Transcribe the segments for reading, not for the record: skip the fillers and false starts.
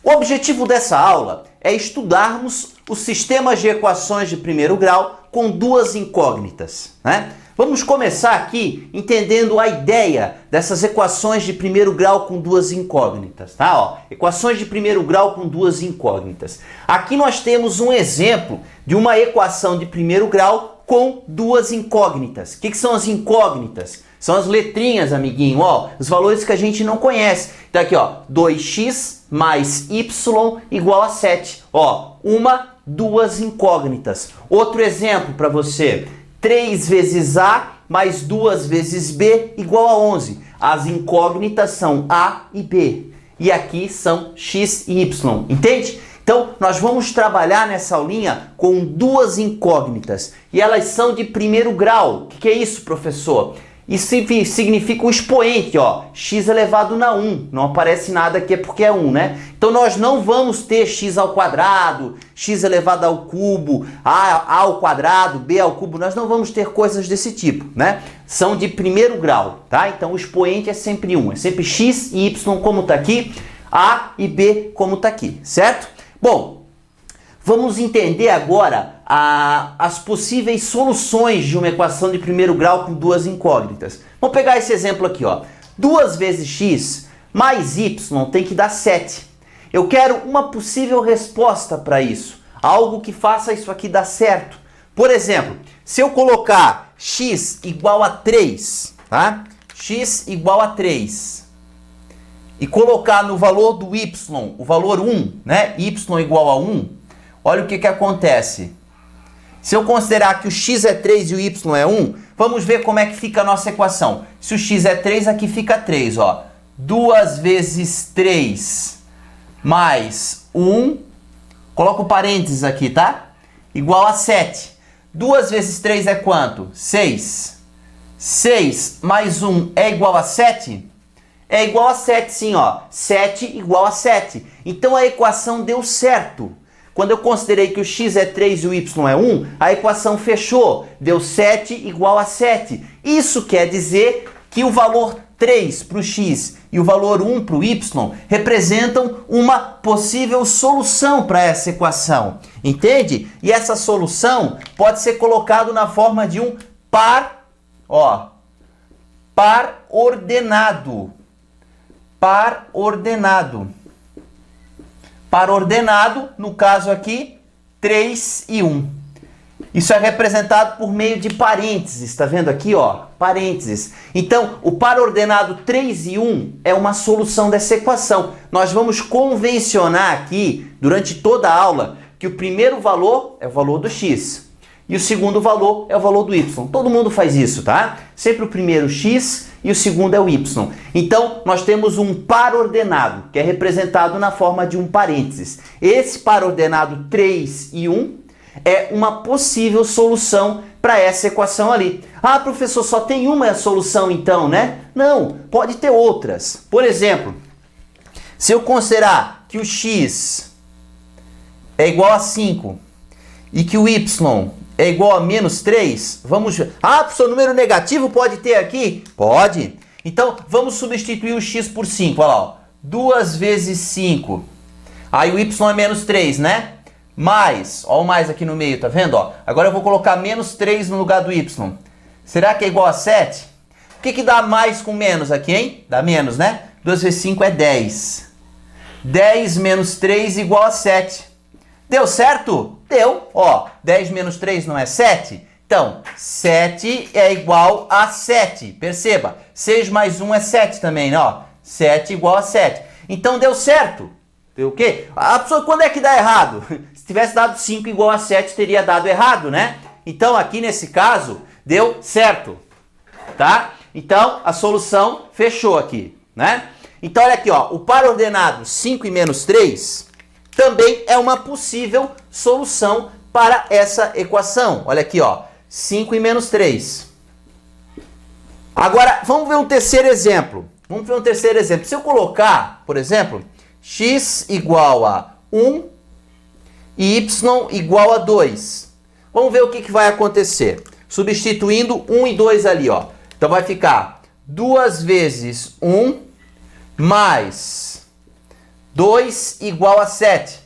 O objetivo dessa aula é estudarmos os sistemas de equações de primeiro grau com duas incógnitas, né? Vamos começar aqui entendendo a ideia dessas equações de primeiro grau com duas incógnitas, tá? Ó, equações de primeiro grau com duas incógnitas. Aqui nós temos um exemplo de uma equação de primeiro grau com duas incógnitas. O que são as incógnitas? São as letrinhas, amiguinho, ó, os valores que a gente não conhece. Então aqui, ó, 2x mais y igual a 7. Ó, duas incógnitas. Outro exemplo para você. 3 vezes A mais 2 vezes B igual a 11. As incógnitas são A e B. E aqui são X e Y. Entende? Então, nós vamos trabalhar nessa aulinha com duas incógnitas. E elas são de primeiro grau. O que é isso, professor? Isso significa o expoente, ó, x elevado na 1. Não aparece nada aqui, é porque é 1, né? Então nós não vamos ter x ao quadrado, x elevado ao cubo, a ao quadrado, b ao cubo. Nós não vamos ter coisas desse tipo, né? São de primeiro grau, tá? Então o expoente é sempre 1. É sempre x e y como está aqui, a e b como está aqui, certo? Bom, vamos entender agora as possíveis soluções de uma equação de primeiro grau com duas incógnitas. Vamos pegar esse exemplo aqui, ó. 2 vezes x mais y tem que dar 7. Eu quero uma possível resposta para isso. Algo que faça isso aqui dar certo. Por exemplo, se eu colocar x igual a 3, tá? X igual a 3. E colocar no valor do y o valor 1, né? Y igual a 1. Olha o que acontece. Se eu considerar que o x é 3 e o y é 1, vamos ver como é que fica a nossa equação. Se o x é 3, aqui fica 3, ó. 2 vezes 3 mais 1, coloco parênteses aqui, tá? Igual a 7. 2 vezes 3 é quanto? 6. 6 mais 1 é igual a 7? É igual a 7, sim, ó. 7 igual a 7. Então a equação deu certo. Quando eu considerei que o x é 3 e o y é 1, a equação fechou. Deu 7 igual a 7. Isso quer dizer que o valor 3 para o x e o valor 1 para o y representam uma possível solução para essa equação. Entende? E essa solução pode ser colocada na forma de um par ordenado. Par ordenado. Par ordenado, no caso aqui, 3 e 1. Isso é representado por meio de parênteses, está vendo aqui, ó? Parênteses. Então, o par ordenado 3 e 1 é uma solução dessa equação. Nós vamos convencionar aqui, durante toda a aula, que o primeiro valor é o valor do x e o segundo valor é o valor do y. Todo mundo faz isso, tá? Sempre o primeiro x e o segundo é o y. Então, nós temos um par ordenado, que é representado na forma de um parênteses. Esse par ordenado 3 e 1 é uma possível solução para essa equação ali. Ah, professor, só tem uma solução então, né? Não, pode ter outras. Por exemplo, se eu considerar que o x é igual a 5 e que o y é igual a menos 3, vamos ver. Ah, professor, número negativo pode ter aqui? Pode. Então, vamos substituir o x por 5. Olha lá, ó. 2 vezes 5. Aí o y é menos 3, né? Mais, ó o mais aqui no meio, tá vendo? Ó? Agora eu vou colocar menos 3 no lugar do y. Será que é igual a 7? O que dá mais com menos aqui, hein? Dá menos, né? 2 vezes 5 é 10. 10 menos 3 igual a 7. Deu certo? Deu. Ó, 10 menos 3 não é 7? Então, 7 é igual a 7. Perceba, 6 mais 1 é 7 também, né? Ó, 7 igual a 7. Então, deu certo. Deu o quê? A pessoa, quando é que dá errado? Se tivesse dado 5 igual a 7, teria dado errado, né? Então, aqui nesse caso, deu certo. Tá? Então, a solução fechou aqui, né? Então, olha aqui, ó. O par ordenado 5 e menos 3... também é uma possível solução para essa equação. Olha aqui, ó, 5 e menos 3. Agora, vamos ver um terceiro exemplo. Se eu colocar, por exemplo, x igual a 1 e y igual a 2. Vamos ver o que vai acontecer. Substituindo 1 e 2 ali, ó. Então vai ficar 2 vezes 1 mais 2 igual a 7.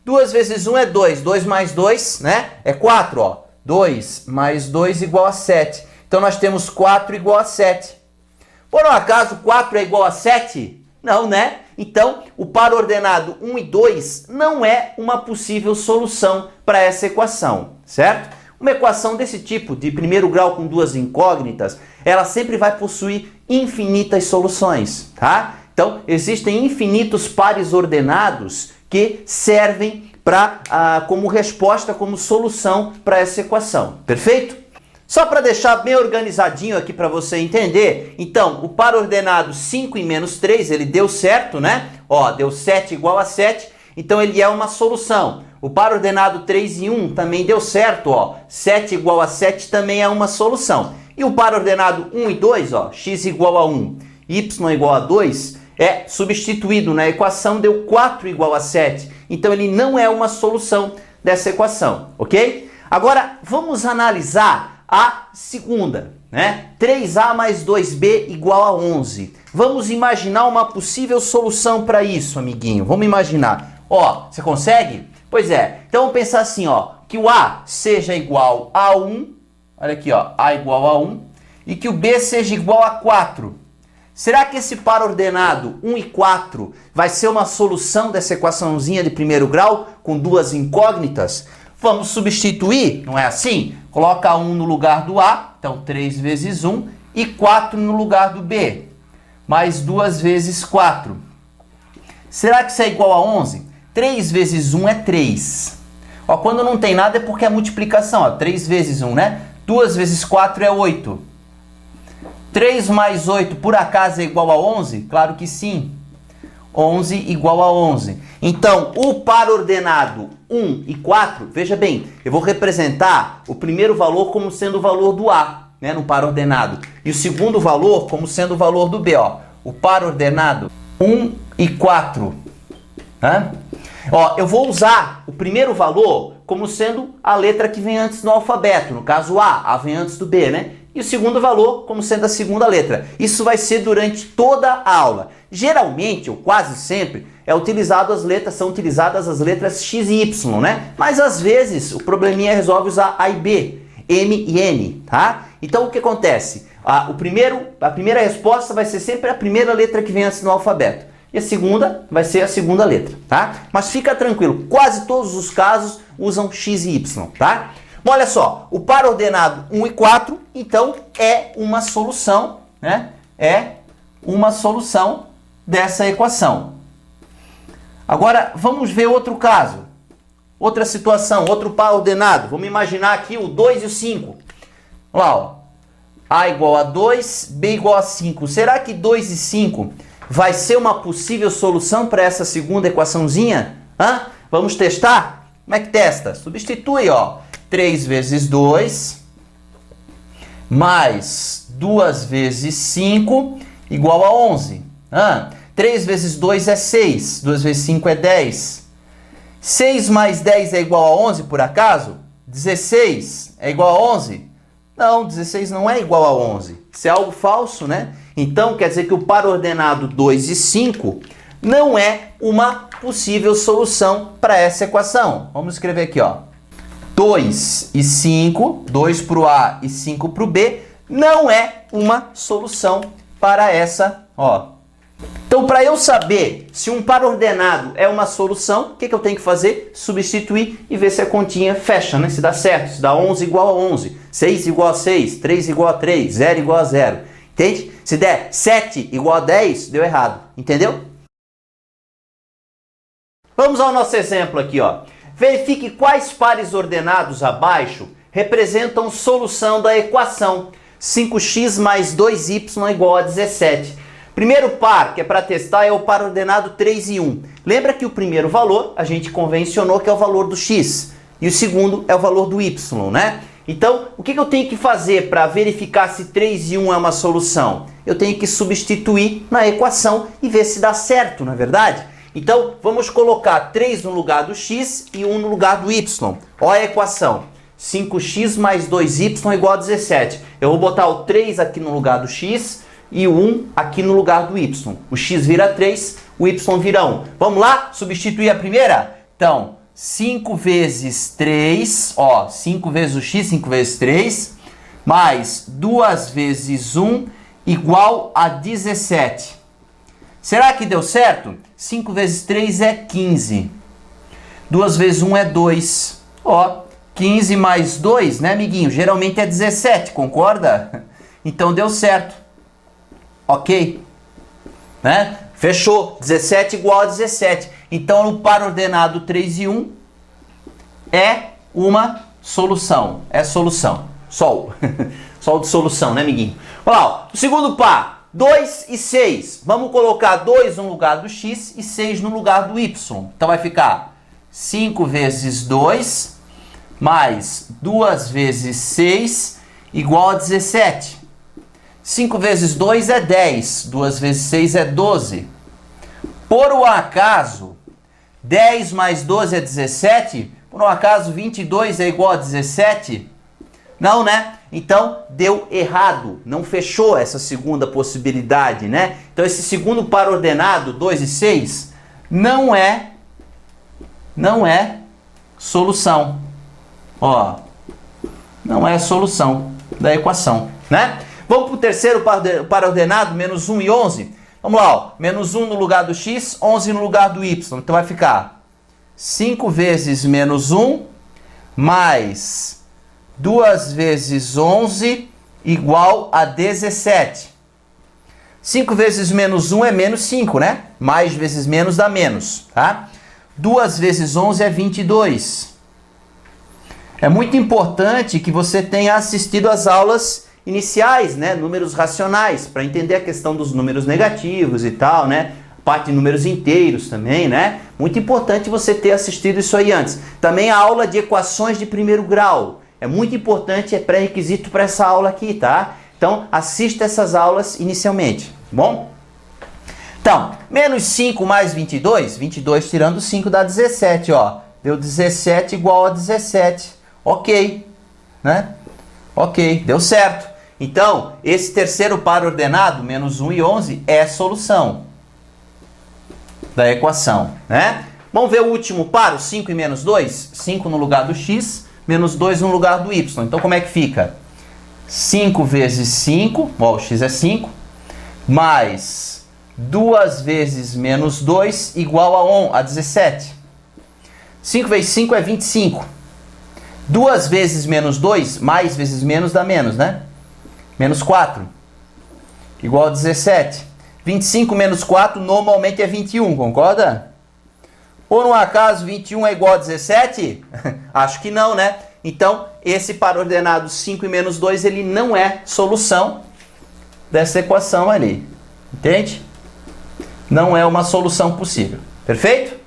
2 vezes 1 é 2. 2 mais 2, né? É 4, ó. 2 mais 2 igual a 7. Então, nós temos 4 igual a 7. Por um acaso, 4 é igual a 7? Não, né? Então, o par ordenado 1 e 2 não é uma possível solução para essa equação, certo? Uma equação desse tipo, de primeiro grau com duas incógnitas, ela sempre vai possuir infinitas soluções, tá? Então, existem infinitos pares ordenados que servem como resposta, como solução para essa equação, perfeito? Só para deixar bem organizadinho aqui para você entender, então, o par ordenado 5 e menos 3, ele deu certo, né? Ó, deu 7 igual a 7, então ele é uma solução. O par ordenado 3 e 1 também deu certo, ó. 7 igual a 7 também é uma solução. E o par ordenado 1 e 2, ó, x igual a 1, y igual a 2, é substituído na equação, deu 4 igual a 7. Então ele não é uma solução dessa equação, ok? Agora, vamos analisar a segunda, né? 3a mais 2b igual a 11. Vamos imaginar uma possível solução para isso, amiguinho. Vamos imaginar. Ó, você consegue? Pois é. Então vamos pensar assim, ó, que o a seja igual a 1, olha aqui, ó, a igual a 1, e que o b seja igual a 4. Será que esse par ordenado 1 e 4 vai ser uma solução dessa equaçãozinha de primeiro grau com duas incógnitas? Vamos substituir, não é assim? Coloca 1 no lugar do A, então 3 vezes 1, e 4 no lugar do B, mais 2 vezes 4. Será que isso é igual a 11? 3 vezes 1 é 3. Ó, quando não tem nada é porque é multiplicação, ó, 3 vezes 1, né? 2 vezes 4 é 8. 3 mais 8 por acaso é igual a 11? Claro que sim. 11 igual a 11. Então, o par ordenado 1 e 4, veja bem, eu vou representar o primeiro valor como sendo o valor do A, né, no par ordenado, e o segundo valor como sendo o valor do B, ó. O par ordenado 1 e 4. Né? Ó, eu vou usar o primeiro valor como sendo a letra que vem antes no alfabeto, no caso A vem antes do B, né? E o segundo valor como sendo a segunda letra. Isso vai ser durante toda a aula. Geralmente, ou quase sempre, são utilizadas as letras X e Y, né? Mas às vezes o probleminha resolve usar A e B, M e N, tá? Então o que acontece? A primeira resposta vai ser sempre a primeira letra que vem antes no alfabeto. E a segunda vai ser a segunda letra, tá? Mas fica tranquilo, quase todos os casos usam X e Y, tá? Bom, olha só, o par ordenado 1 e 4, então, é uma solução, né? É uma solução dessa equação. Agora, vamos ver outro caso. Outra situação, outro par ordenado. Vamos imaginar aqui o 2 e o 5. Olha lá, ó. A igual a 2, B igual a 5. Será que 2 e 5 vai ser uma possível solução para essa segunda equaçãozinha? Hã? Vamos testar? Como é que testa? Substitui, ó. 3 vezes 2 mais 2 vezes 5 igual a 11. 3 vezes 2 é 6. 2 vezes 5 é 10. 6 mais 10 é igual a 11, por acaso? 16 é igual a 11? Não, 16 não é igual a 11. Isso é algo falso, né? Então, quer dizer que o par ordenado 2 e 5 não é uma possível solução para essa equação. Vamos escrever aqui, ó. 2 e 5, 2 para o A e 5 para o B, não é uma solução para essa, ó. Então, para eu saber se um par ordenado é uma solução, o que eu tenho que fazer? Substituir e ver se a continha fecha, né? Se dá certo, se dá 11 igual a 11, 6 igual a 6, 3 igual a 3, 0 igual a 0. Entende? Se der 7 igual a 10, deu errado. Entendeu? Vamos ao nosso exemplo aqui, ó. Verifique quais pares ordenados abaixo representam solução da equação 5x mais 2y igual a 17. Primeiro par que é para testar é o par ordenado 3 e 1. Lembra que o primeiro valor a gente convencionou que é o valor do x e o segundo é o valor do y, né? Então, o que eu tenho que fazer para verificar se 3 e 1 é uma solução? Eu tenho que substituir na equação e ver se dá certo, não é verdade? Então, vamos colocar 3 no lugar do x e 1 no lugar do y. Olha a equação. 5x mais 2y igual a 17. Eu vou botar o 3 aqui no lugar do x e o 1 aqui no lugar do y. O x vira 3, o y vira 1. Vamos lá? Substituir a primeira? Então, 5 vezes 3, ó, 5 vezes o x, 5 vezes 3, mais 2 vezes 1 igual a 17. Será que deu certo? 5 vezes 3 é 15. 2 vezes 1 é 2. Ó, 15 mais 2, né, amiguinho? Geralmente é 17, concorda? Então deu certo. Ok? Né? Fechou. 17 igual a 17. Então, no par ordenado 3 e 1 é uma solução. É solução. Sol. Sol de solução, né, amiguinho? Olha lá, ó. O segundo par, 2 e 6. Vamos colocar 2 no lugar do x e 6 no lugar do y. Então vai ficar 5 vezes 2 mais 2 vezes 6 igual a 17. 5 vezes 2 é 10. 2 vezes 6 é 12. Por um acaso, 10 mais 12 é 17? Por um acaso, 22 é igual a 17? Não, né? Então, deu errado. Não fechou essa segunda possibilidade, né? Então, esse segundo par ordenado, 2 e 6, não é solução. Ó, não é a solução da equação, né? Vamos para o terceiro par ordenado, menos 1 e 11. Vamos lá, ó. Menos 1 no lugar do x, 11 no lugar do y. Então, vai ficar 5 vezes menos 1 mais 2 vezes 11 igual a 17. 5 vezes menos 1 é menos 5, né? Mais vezes menos dá menos, tá? 2 vezes 11 é 22. É muito importante que você tenha assistido às aulas iniciais, né? Números racionais, para entender a questão dos números negativos e tal, né? Parte de números inteiros também, né? Muito importante você ter assistido isso aí antes. Também a aula de equações de primeiro grau. É muito importante, é pré-requisito para essa aula aqui, tá? Então, assista essas aulas inicialmente, bom? Então, menos 5 mais 22, 22 tirando 5 dá 17, ó. Deu 17 igual a 17. Ok, né? Ok, deu certo. Então, esse terceiro par ordenado, menos 1 e 11, é a solução da equação, né? Vamos ver o último par, o 5 e menos 2? 5 no lugar do x, menos 2 no lugar do y. Então, como é que fica? 5 vezes 5, ó, o x é 5, mais 2 vezes menos 2 igual a 17. 5 vezes 5 é 25. 2 vezes menos 2, mais vezes menos dá menos, né? Menos 4, igual a 17. 25 menos 4 normalmente é 21, concorda? Por um acaso 21 é igual a 17? Acho que não, né? Então, esse par ordenado 5 e menos 2, ele não é solução dessa equação ali. Entende? Não é uma solução possível. Perfeito?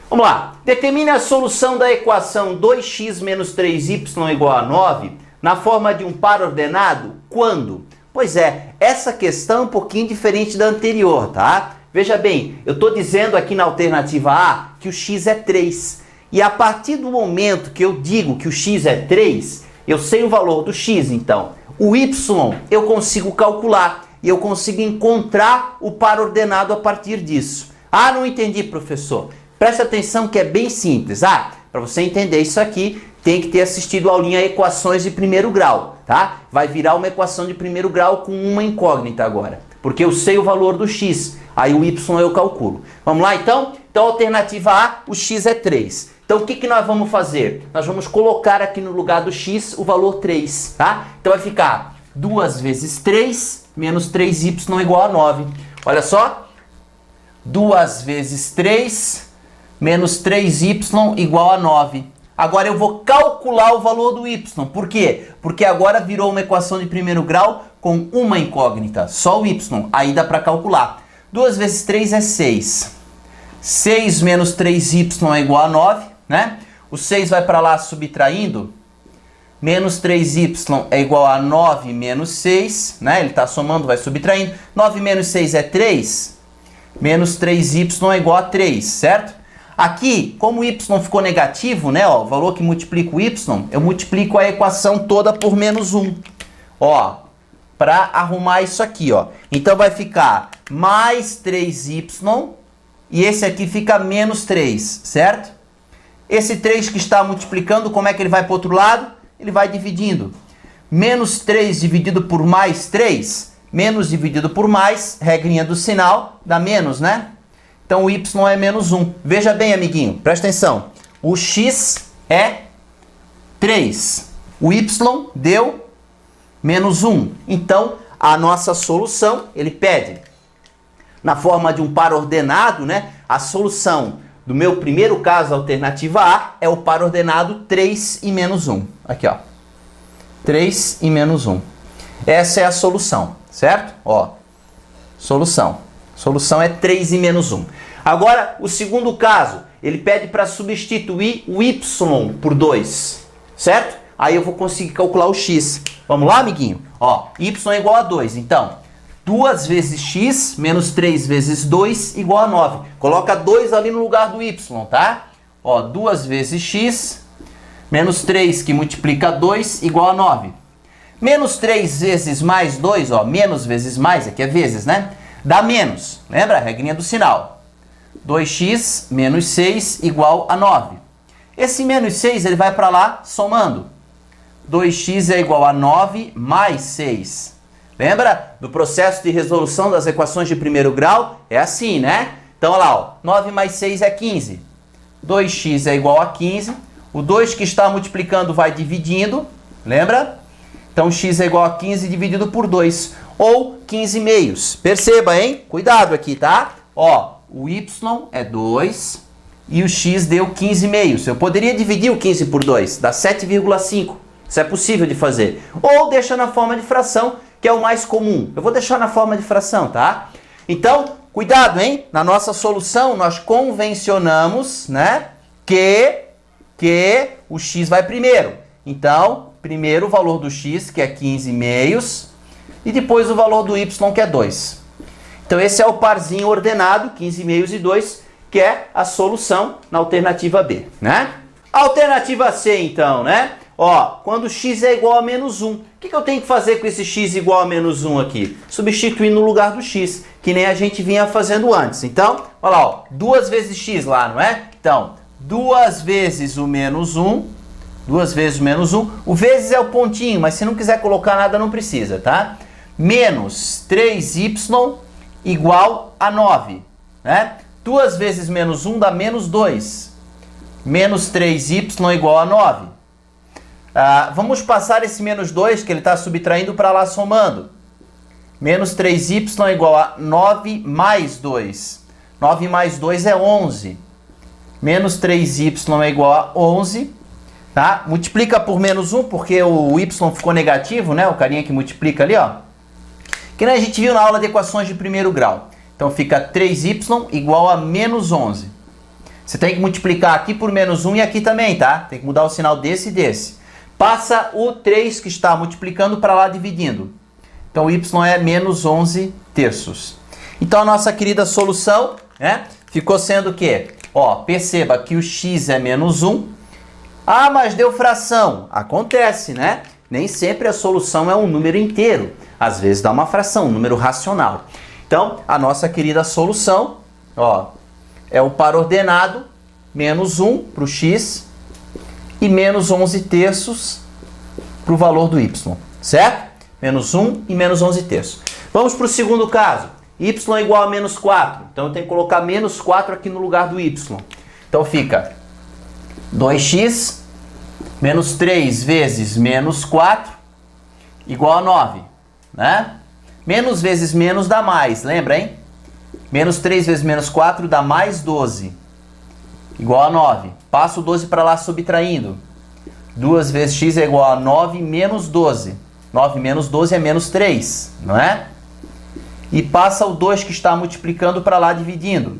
Vamos lá. Determine a solução da equação 2x menos 3y igual a 9 na forma de um par ordenado quando? Pois é, essa questão é um pouquinho diferente da anterior, tá? Veja bem, eu estou dizendo aqui na alternativa A que o x é 3. E a partir do momento que eu digo que o x é 3, eu sei o valor do x, então. O y eu consigo calcular e eu consigo encontrar o par ordenado a partir disso. Ah, não entendi, professor. Preste atenção que é bem simples. Ah, para você entender isso aqui, tem que ter assistido a aulinha Equações de primeiro grau, tá? Vai virar uma equação de primeiro grau com uma incógnita agora, porque eu sei o valor do x, aí o y eu calculo. Vamos lá então? Então, alternativa A, o x é 3. Então, o que nós vamos fazer? Nós vamos colocar aqui no lugar do x o valor 3, tá? Então, vai ficar 2 vezes 3 menos 3y igual a 9. Olha só. 2 vezes 3 menos 3y igual a 9. Agora eu vou calcular o valor do y. Por quê? Porque agora virou uma equação de primeiro grau com uma incógnita, só o y. Aí dá para calcular. 2 vezes 3 é 6. 6 menos 3y é igual a 9, né? O 6 vai para lá subtraindo. Menos 3y é igual a 9 menos 6, né? Ele está somando, vai subtraindo. 9 menos 6 é 3. Menos 3y é igual a 3, certo? Aqui, como o y ficou negativo, né, ó, o valor que multiplica o y, eu multiplico a equação toda por menos 1. Ó, para arrumar isso aqui, ó. Então vai ficar mais 3y e esse aqui fica menos 3, certo? Esse 3 que está multiplicando, como é que ele vai para o outro lado? Ele vai dividindo. Menos 3 dividido por mais 3, menos dividido por mais, regrinha do sinal, dá menos, né? Então o y é menos 1. Veja bem, amiguinho, presta atenção. O x é 3. O y deu menos 1. Então, a nossa solução, ele pede, na forma de um par ordenado, né? A solução do meu primeiro caso, alternativa A, é o par ordenado 3 e menos 1. Aqui, ó. 3 e menos 1. Essa é a solução, certo? Ó, solução. Solução é 3 e menos 1. Agora, o segundo caso, ele pede para substituir o y por 2, certo? Aí eu vou conseguir calcular o x. Vamos lá, amiguinho? Ó, y é igual a 2. Então, 2 vezes x menos 3 vezes 2 igual a 9. Coloca 2 ali no lugar do y, tá? Ó, 2 vezes x menos 3 que multiplica 2 igual a 9. Menos 3 vezes mais 2, ó, menos vezes mais, aqui é vezes, né? Dá menos. Lembra? A regrinha do sinal. 2x menos 6 igual a 9. Esse menos 6 ele vai para lá somando. 2x é igual a 9 mais 6. Lembra do processo de resolução das equações de primeiro grau? É assim, né? Então, olha lá, ó, 9 mais 6 é 15. 2x é igual a 15. O 2 que está multiplicando vai dividindo. Lembra? Então, x é igual a 15 dividido por 2. Ou 15 meios. Perceba, hein? Cuidado aqui, tá? Ó, o y é 2 e o x deu 15 meios. Eu poderia dividir o 15 por 2, dá 7,5. Isso é possível de fazer. Ou deixa na forma de fração, que é o mais comum. Eu vou deixar na forma de fração, tá? Então, cuidado, hein? Na nossa solução, nós convencionamos, né, que o x vai primeiro. Então, primeiro o valor do x, que é 15 meios, e depois o valor do y, que é 2. Então, esse é o parzinho ordenado, 15 meios e 2, que é a solução na alternativa B, né? Alternativa C, então, né? Ó, quando x é igual a menos 1, o que eu tenho que fazer com esse x igual a menos 1 aqui? Substituir no lugar do x, que nem a gente vinha fazendo antes. Então, olha lá, ó, 2 vezes x lá, não é? Então, 2 vezes o menos 1, 2 vezes o menos 1, o vezes é o pontinho, mas se não quiser colocar nada, não precisa, tá? Menos 3y igual a 9, né? 2 vezes menos 1 dá menos 2. Menos 3y igual a 9. Vamos passar esse menos 2, que ele está subtraindo, para lá somando. Menos 3y igual a 9 mais 2. 9 mais 2 é 11. Menos 3y é igual a 11. Tá? Multiplica por menos 1, porque o y ficou negativo, né? O carinha que multiplica ali, ó. Que nem a gente viu na aula de equações de primeiro grau. Então fica 3y igual a menos 11. Você tem que multiplicar aqui por menos 1 e aqui também, tá? Tem que mudar o sinal desse e desse. Passa o 3 que está multiplicando para lá dividindo. Então, o y é menos 11 terços. Então, a nossa querida solução, né, ficou sendo o quê? Ó, perceba que o x é menos 1. Ah, mas deu fração. Acontece, né? Nem sempre a solução é um número inteiro. Às vezes dá uma fração, um número racional. Então, a nossa querida solução, ó, é o par ordenado, menos 1 para o x e menos 11 terços para o valor do y, certo? Menos 1 e menos 11 terços. Vamos para o segundo caso. Y igual a menos 4. Então, eu tenho que colocar menos 4 aqui no lugar do y. Então, fica 2x menos 3 vezes menos 4 igual a 9, né? Menos vezes menos dá mais, lembra, hein? Menos 3 vezes menos 4 dá mais 12, igual a 9. Passo o 12 para lá subtraindo. 2 vezes x é igual a 9 menos 12. 9 menos 12 é menos 3, não é? E passa o 2 que está multiplicando para lá dividindo.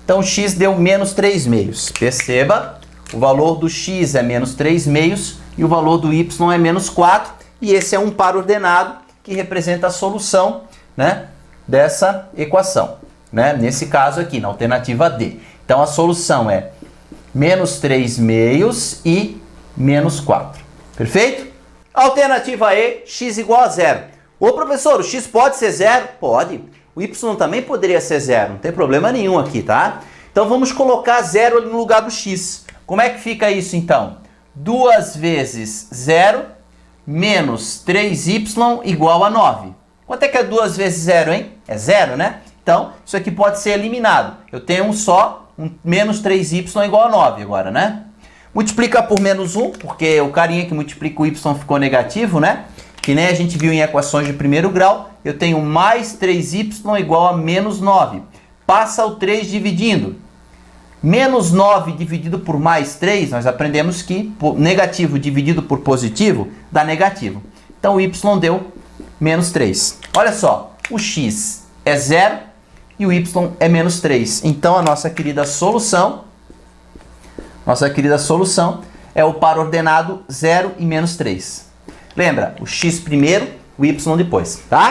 Então, x deu menos 3 meios. Perceba, o valor do x é menos 3 meios e o valor do y é menos 4. E esse é um par ordenado que representa a solução, né, dessa equação, né? Nesse caso aqui, na alternativa D. Então, a solução é menos 3 meios e menos 4. Perfeito? Alternativa E, x igual a 0. Ô professor, o x pode ser zero? Pode. O y também poderia ser zero, não tem problema nenhum aqui, tá? Então vamos colocar zero ali no lugar do x. Como é que fica isso então? 2 vezes 0 menos 3y igual a 9. Quanto é que é 2 vezes 0, hein? É 0, né? Então, isso aqui pode ser eliminado. Eu tenho um menos 3y igual a 9 agora, né? Multiplica por menos 1, porque o carinha que multiplica o y ficou negativo, né? Que nem a gente viu em equações de primeiro grau. Eu tenho mais 3y igual a menos 9. Passa o 3 dividindo. Menos 9 dividido por mais 3, nós aprendemos que negativo dividido por positivo dá negativo. Então o y deu menos 3. Olha só, o x é 0 e o y é menos 3. Então a nossa querida solução é o par ordenado 0 e menos 3. Lembra, o x primeiro, o y depois, tá?